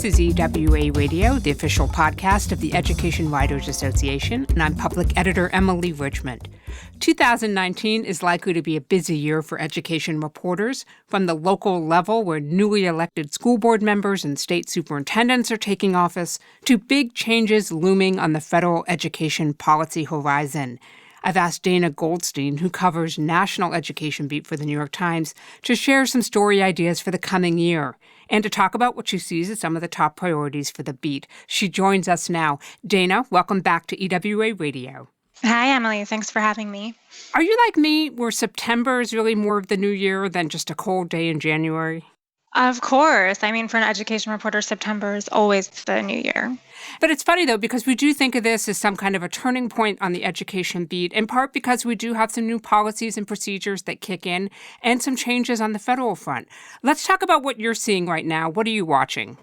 is EWA Radio, the official podcast of the Education Writers Association, and I'm public editor Emily Richmond. 2019 is likely to be a busy year for education reporters, from the local level where newly elected school board members and state superintendents are taking office, to big changes looming on the federal education policy horizon. I've asked Dana Goldstein, who covers National Education Beat for the New York Times, to share some story ideas for the coming year and to talk about what she sees as some of the top priorities for the beat. She joins us now. Dana, welcome back to EWA Radio. Hi, Emily. Thanks for having me. Are you like me, where September is really more of the new year than just a cold day in January? Of course. I mean, for an education reporter, September is always the new year. But it's funny, though, because we do think of this as some kind of a turning point on the education beat, in part because we do have some new policies and procedures that kick in and some changes on the federal front. Let's talk about what you're seeing right now. What are you watching?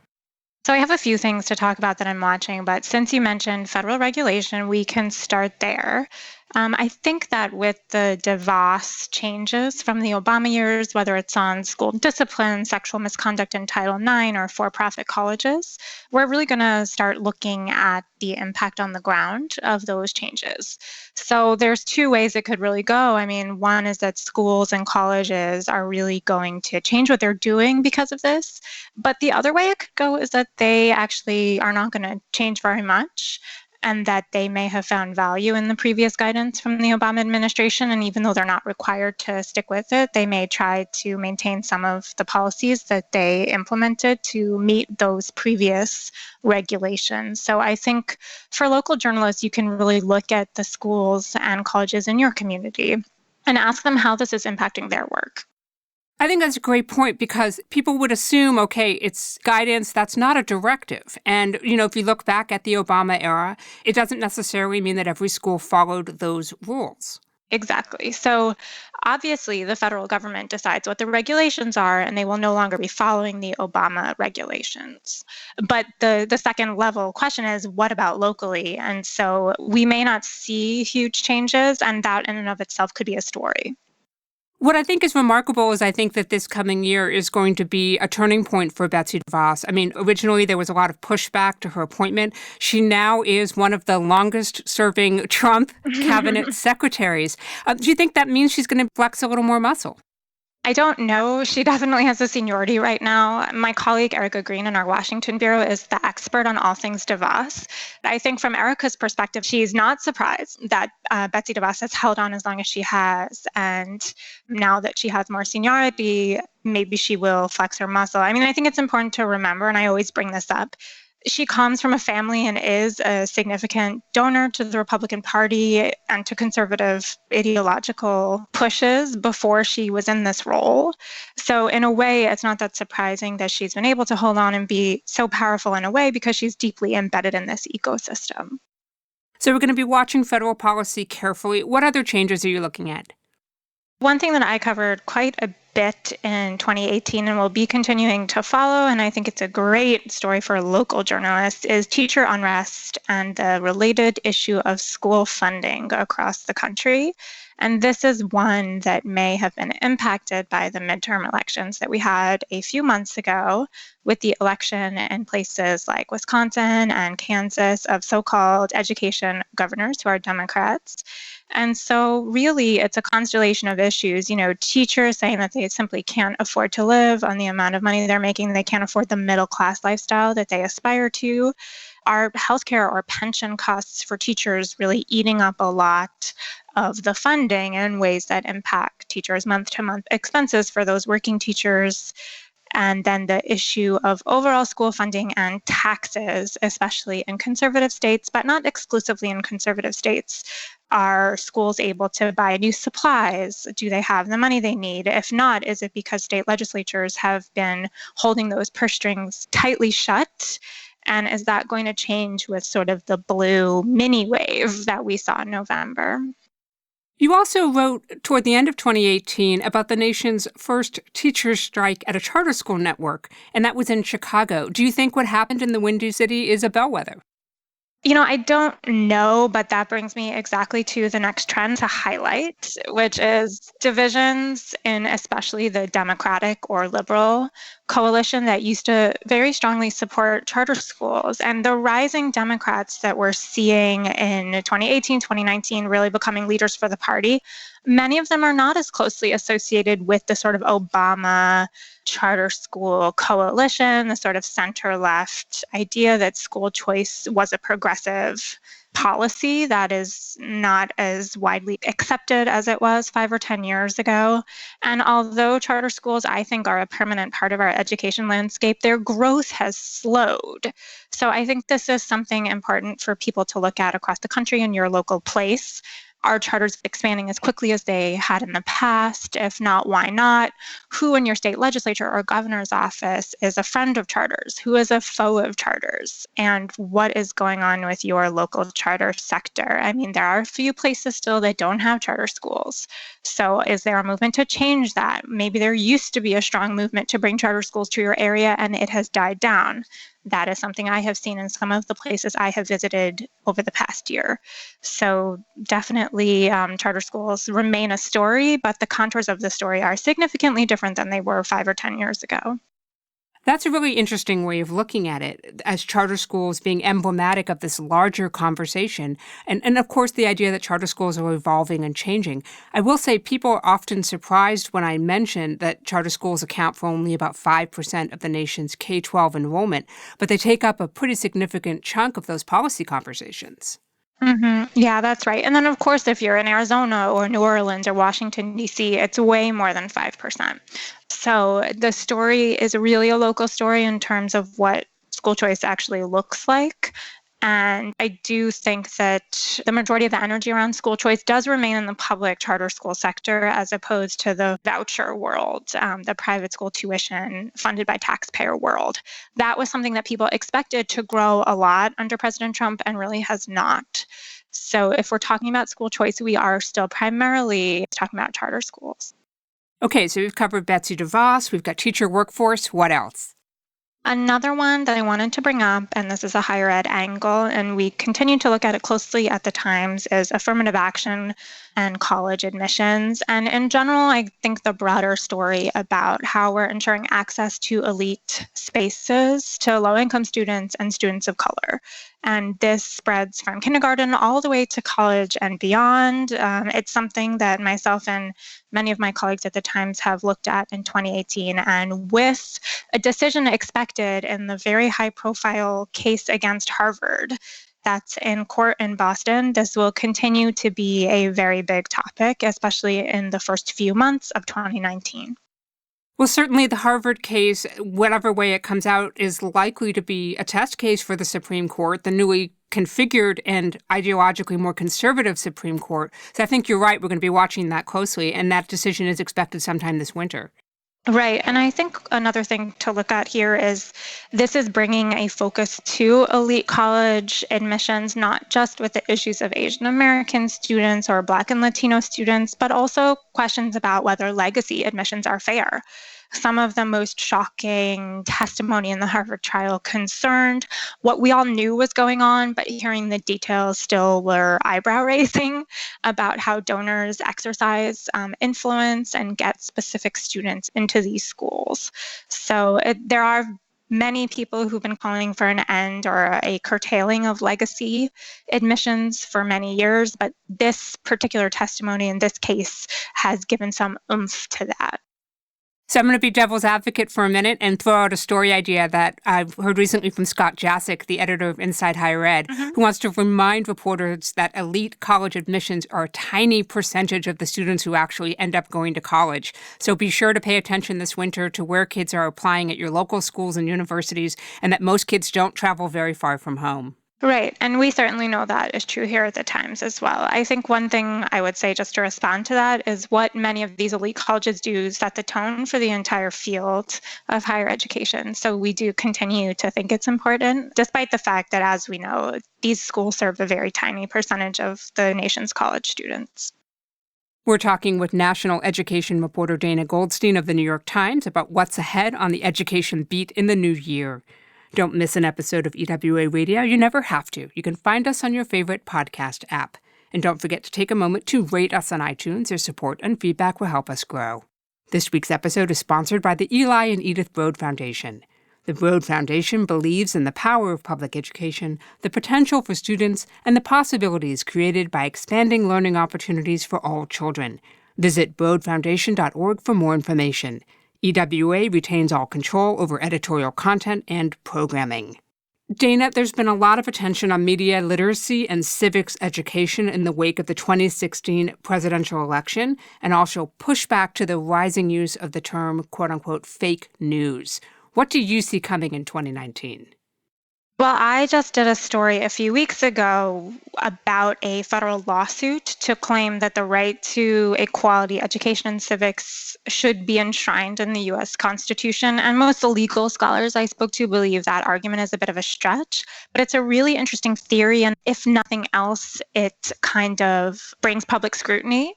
So I have a few things to talk about that I'm watching, but since you mentioned federal regulation, we can start there. I think that with the DeVos changes from the Obama years, whether it's on school discipline, sexual misconduct in Title IX, or for-profit colleges, we're really going to start looking at the impact on the ground of those changes. So there's two ways it could really go. I mean, one is that schools and colleges are really going to change what they're doing because of this. But the other way it could go is that they actually are not going to change very much, and that they may have found value in the previous guidance from the Obama administration. And even though they're not required to stick with it, they may try to maintain some of the policies that they implemented to meet those previous regulations. So I think for local journalists, you can really look at the schools and colleges in your community and ask them how this is impacting their work. I think that's a great point, because people would assume, okay, it's guidance, that's not a directive. And, if you look back at the Obama era, it doesn't necessarily mean that every school followed those rules. Exactly. So obviously, the federal government decides what the regulations are, and they will no longer be following the Obama regulations. But the second level question is, what about locally? And so we may not see huge changes, and that in and of itself could be a story. What I think is remarkable is I think that this coming year is going to be a turning point for Betsy DeVos. I mean, originally there was a lot of pushback to her appointment. She now is one of the longest-serving Trump cabinet secretaries. Do you think that means she's going to flex a little more muscle? I don't know. She definitely has the seniority right now. My colleague, Erica Green, in our Washington bureau, is the expert on all things DeVos. I think from Erica's perspective, she's not surprised that Betsy DeVos has held on as long as she has. And now that she has more seniority, maybe she will flex her muscle. I mean, I think it's important to remember, and I always bring this up, she comes from a family and is a significant donor to the Republican Party and to conservative ideological pushes before she was in this role. So in a way, it's not that surprising that she's been able to hold on and be so powerful in a way, because she's deeply embedded in this ecosystem. So we're going to be watching federal policy carefully. What other changes are you looking at? One thing that I covered quite a bit in 2018 and will be continuing to follow, and I think it's a great story for local journalists, is teacher unrest and the related issue of school funding across the country. And this is one that may have been impacted by the midterm elections that we had a few months ago, with the election in places like Wisconsin and Kansas of so-called education governors who are Democrats. And so really, it's a constellation of issues. Teachers saying that they simply can't afford to live on the amount of money they're making. They can't afford the middle-class lifestyle that they aspire to. Our healthcare or pension costs for teachers really eating up a lot of the funding in ways that impact teachers' month-to-month expenses for those working teachers. And then the issue of overall school funding and taxes, especially in conservative states, but not exclusively in conservative states. Are schools able to buy new supplies? Do they have the money they need? If not, is it because state legislatures have been holding those purse strings tightly shut? And is that going to change with sort of the blue mini wave that we saw in November? You also wrote toward the end of 2018 about the nation's first teachers' strike at a charter school network, and that was in Chicago. Do you think what happened in the Windy City is a bellwether? I don't know, but that brings me exactly to the next trend to highlight, which is divisions in especially the Democratic or liberal coalition that used to very strongly support charter schools. And the rising Democrats that we're seeing in 2018, 2019, really becoming leaders for the party, many of them are not as closely associated with the sort of Obama charter school coalition, the sort of center-left idea that school choice was a progressive policy that is not as widely accepted as it was 5 or 10 years ago. And although charter schools, I think, are a permanent part of our education landscape, their growth has slowed. So I think this is something important for people to look at across the country in your local place. Are charters expanding as quickly as they had in the past? If not, why not? Who in your state legislature or governor's office is a friend of charters? Who is a foe of charters? And what is going on with your local charter sector? I mean, there are a few places still that don't have charter schools. So is there a movement to change that? Maybe there used to be a strong movement to bring charter schools to your area and it has died down. That is something I have seen in some of the places I have visited over the past year. So definitely charter schools remain a story, but the contours of the story are significantly different than they were 5 or 10 years ago. That's a really interesting way of looking at it, as charter schools being emblematic of this larger conversation. And of course, the idea that charter schools are evolving and changing. I will say people are often surprised when I mention that charter schools account for only about 5% of the nation's K-12 enrollment, but they take up a pretty significant chunk of those policy conversations. Yeah, that's right. And then, of course, if you're in Arizona or New Orleans or Washington, D.C., it's way more than 5%. So the story is really a local story in terms of what school choice actually looks like. And I do think that the majority of the energy around school choice does remain in the public charter school sector as opposed to the voucher world, the private school tuition funded by taxpayer world. That was something that people expected to grow a lot under President Trump and really has not. So if we're talking about school choice, we are still primarily talking about charter schools. Okay, so we've covered Betsy DeVos, we've got teacher workforce. What else? Another one that I wanted to bring up, and this is a higher ed angle, and we continue to look at it closely at the Times, is affirmative action and college admissions. And in general, I think the broader story about how we're ensuring access to elite spaces to low-income students and students of color. And this spreads from kindergarten all the way to college and beyond. It's something that myself and many of my colleagues at the Times have looked at in 2018. And with a decision expected in the very high-profile case against Harvard that's in court in Boston, this will continue to be a very big topic, especially in the first few months of 2019. Well, certainly the Harvard case, whatever way it comes out, is likely to be a test case for the Supreme Court, the newly configured and ideologically more conservative Supreme Court. So I think you're right. We're going to be watching that closely, and that decision is expected sometime this winter. Right. And I think another thing to look at here is this is bringing a focus to elite college admissions, not just with the issues of Asian American students or Black and Latino students, but also questions about whether legacy admissions are fair. Some of the most shocking testimony in the Harvard trial concerned what we all knew was going on, but hearing the details still were eyebrow-raising about how donors exercise influence and get specific students into these schools. So there are many people who've been calling for an end or a curtailing of legacy admissions for many years, but this particular testimony in this case has given some oomph to that. So I'm going to be devil's advocate for a minute and throw out a story idea that I've heard recently from Scott Jacek, the editor of Inside Higher Ed, who wants to remind reporters that elite college admissions are a tiny percentage of the students who actually end up going to college. So be sure to pay attention this winter to where kids are applying at your local schools and universities, and that most kids don't travel very far from home. Right. And we certainly know that is true here at the Times as well. I think one thing I would say just to respond to that is what many of these elite colleges do is set the tone for the entire field of higher education. So we do continue to think it's important, despite the fact that, as we know, these schools serve a very tiny percentage of the nation's college students. We're talking with national education reporter Dana Goldstein of the New York Times about what's ahead on the education beat in the new year. Don't miss an episode of EWA Radio. You never have to. You can find us on your favorite podcast app. And don't forget to take a moment to rate us on iTunes. Your support and feedback will help us grow. This week's episode is sponsored by the Eli and Edith Broad Foundation. The Broad Foundation believes in the power of public education, the potential for students, and the possibilities created by expanding learning opportunities for all children. Visit broadfoundation.org for more information. EWA retains all control over editorial content and programming. Dana, there's been a lot of attention on media literacy and civics education in the wake of the 2016 presidential election, and also pushback to the rising use of the term, quote-unquote, fake news. What do you see coming in 2019? Well, I just did a story a few weeks ago about a federal lawsuit to claim that the right to a quality education in civics should be enshrined in the U.S. Constitution. And most legal scholars I spoke to believe that argument is a bit of a stretch, but it's a really interesting theory. And if nothing else, it kind of brings public scrutiny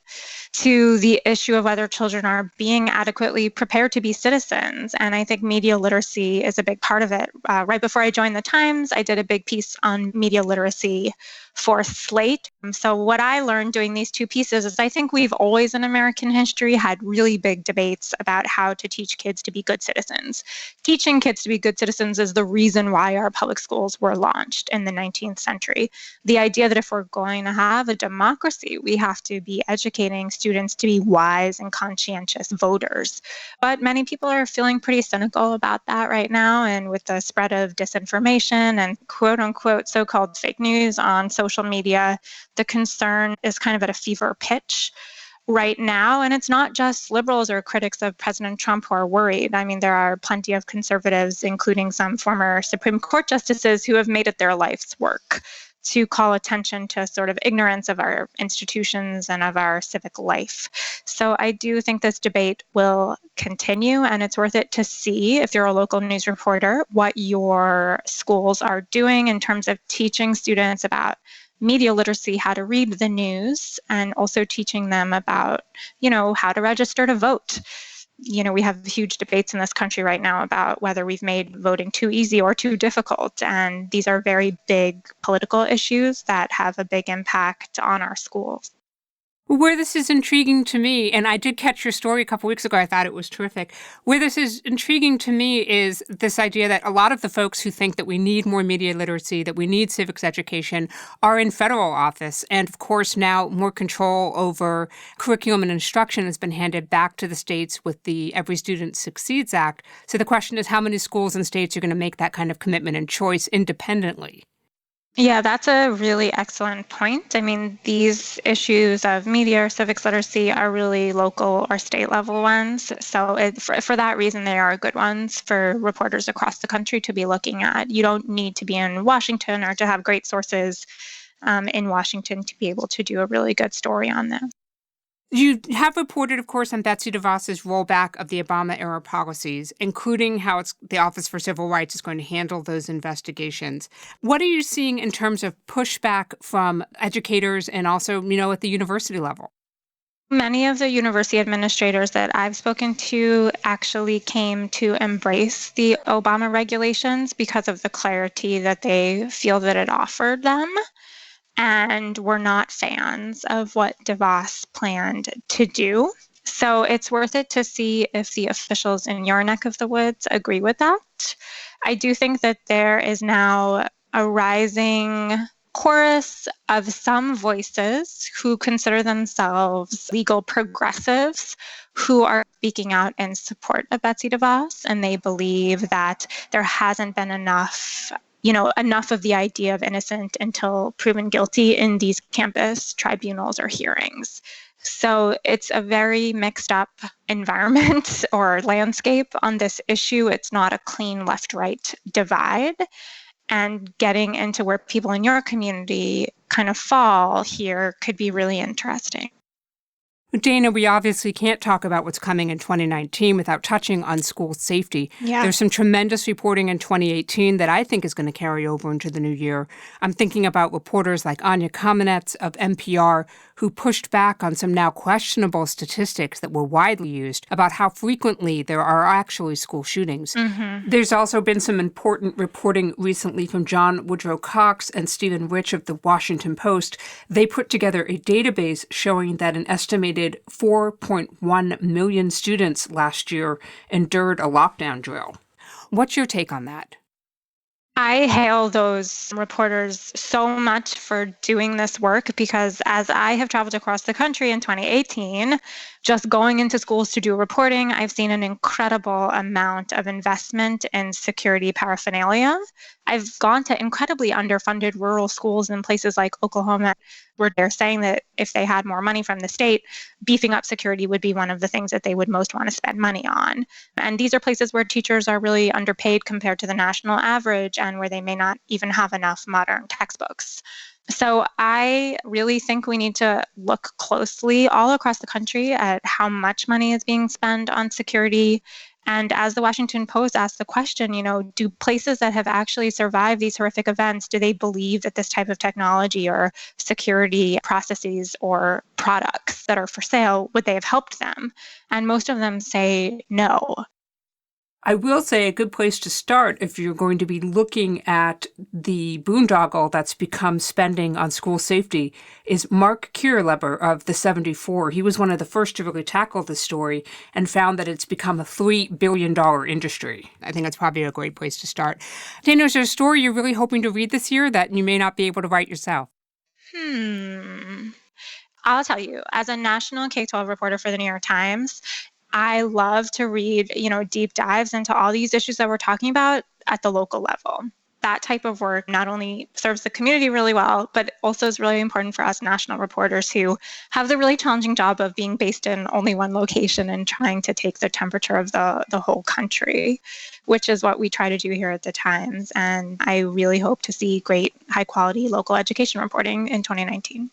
to the issue of whether children are being adequately prepared to be citizens. And I think media literacy is a big part of it. Right before I joined the Times, I did a big piece on media literacy for Slate. So what I learned doing these two pieces is I think we've always in American history had really big debates about how to teach kids to be good citizens. Teaching kids to be good citizens is the reason why our public schools were launched in the 19th century. The idea that if we're going to have a democracy, we have to be educating students to be wise and conscientious voters. But many people are feeling pretty cynical about that right now. And with the spread of disinformation and quote unquote so-called fake news on social media, the concern is kind of at a fever pitch right now. And it's not just liberals or critics of President Trump who are worried. I mean, there are plenty of conservatives, including some former Supreme Court justices, who have made it their life's work to call attention to sort of ignorance of our institutions and of our civic life. So I do think this debate will continue, and it's worth it to see, if you're a local news reporter, what your schools are doing in terms of teaching students about media literacy, how to read the news, and also teaching them about, how to register to vote. We have huge debates in this country right now about whether we've made voting too easy or too difficult. And these are very big political issues that have a big impact on our schools. Where this is intriguing to me, and I did catch your story a couple weeks ago, I thought it was terrific. Where this is intriguing to me is this idea that a lot of the folks who think that we need more media literacy, that we need civics education, are in federal office. And of course, now more control over curriculum and instruction has been handed back to the states with the Every Student Succeeds Act. So the question is, how many schools and states are going to make that kind of commitment and choice independently? Yeah, that's a really excellent point. I mean, these issues of media or civics literacy are really local or state level ones. So for that reason, they are good ones for reporters across the country to be looking at. You don't need to be in Washington or to have great sources in Washington to be able to do a really good story on this. You have reported, of course, on Betsy DeVos's rollback of the Obama-era policies, including how the Office for Civil Rights is going to handle those investigations. What are you seeing in terms of pushback from educators and also, at the university level? Many of the university administrators that I've spoken to actually came to embrace the Obama regulations because of the clarity that they feel that it offered them, and were not fans of what DeVos planned to do. So it's worth it to see if the officials in your neck of the woods agree with that. I do think that there is now a rising chorus of some voices who consider themselves legal progressives who are speaking out in support of Betsy DeVos, and they believe that there hasn't been enough of the idea of innocent until proven guilty in these campus tribunals or hearings. So it's a very mixed up environment or landscape on this issue. It's not a clean left-right divide. And getting into where people in your community kind of fall here could be really interesting. Dana, we obviously can't talk about what's coming in 2019 without touching on school safety. Yeah. There's some tremendous reporting in 2018 that I think is going to carry over into the new year. I'm thinking about reporters like Anya Kamenetz of NPR, who pushed back on some now questionable statistics that were widely used about how frequently there are actually school shootings. There's also been some important reporting recently from John Woodrow Cox and Stephen Rich of the Washington Post. They put together a database showing that an estimated 4.1 million students last year endured a lockdown drill. What's your take on that? I hail those reporters so much for doing this work because as I have traveled across the country in 2018, just going into schools to do reporting, I've seen an incredible amount of investment in security paraphernalia. I've gone to incredibly underfunded rural schools in places like Oklahoma, where they're saying that if they had more money from the state, beefing up security would be one of the things that they would most want to spend money on. And these are places where teachers are really underpaid compared to the national average and where they may not even have enough modern textbooks. So I really think we need to look closely all across the country at how much money is being spent on security. And as the Washington Post asked the question, do places that have actually survived these horrific events, do they believe that this type of technology or security processes or products that are for sale, would they have helped them? And most of them say no. I will say a good place to start if you're going to be looking at the boondoggle that's become spending on school safety is Mark Kierleber of the 74. He was one of the first to really tackle this story and found that it's become a $3 billion industry. I think that's probably a great place to start. Dana, is there a story you're really hoping to read this year that you may not be able to write yourself? I'll tell you, as a national K-12 reporter for the New York Times, I love to read, deep dives into all these issues that we're talking about at the local level. That type of work not only serves the community really well, but also is really important for us national reporters who have the really challenging job of being based in only one location and trying to take the temperature of the whole country, which is what we try to do here at the Times. And I really hope to see great, high-quality local education reporting in 2019.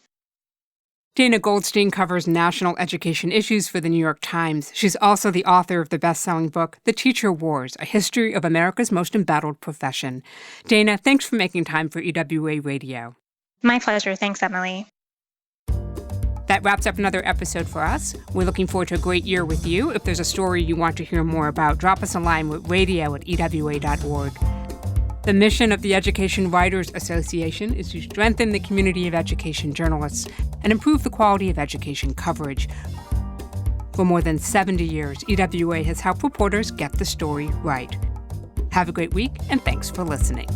Dana Goldstein covers national education issues for the New York Times. She's also the author of the best-selling book, The Teacher Wars, A History of America's Most Embattled Profession. Dana, thanks for making time for EWA Radio. My pleasure. Thanks, Emily. That wraps up another episode for us. We're looking forward to a great year with you. If there's a story you want to hear more about, drop us a line with radio@ewa.org. The mission of the Education Writers Association is to strengthen the community of education journalists and improve the quality of education coverage. For more than 70 years, EWA has helped reporters get the story right. Have a great week, and thanks for listening.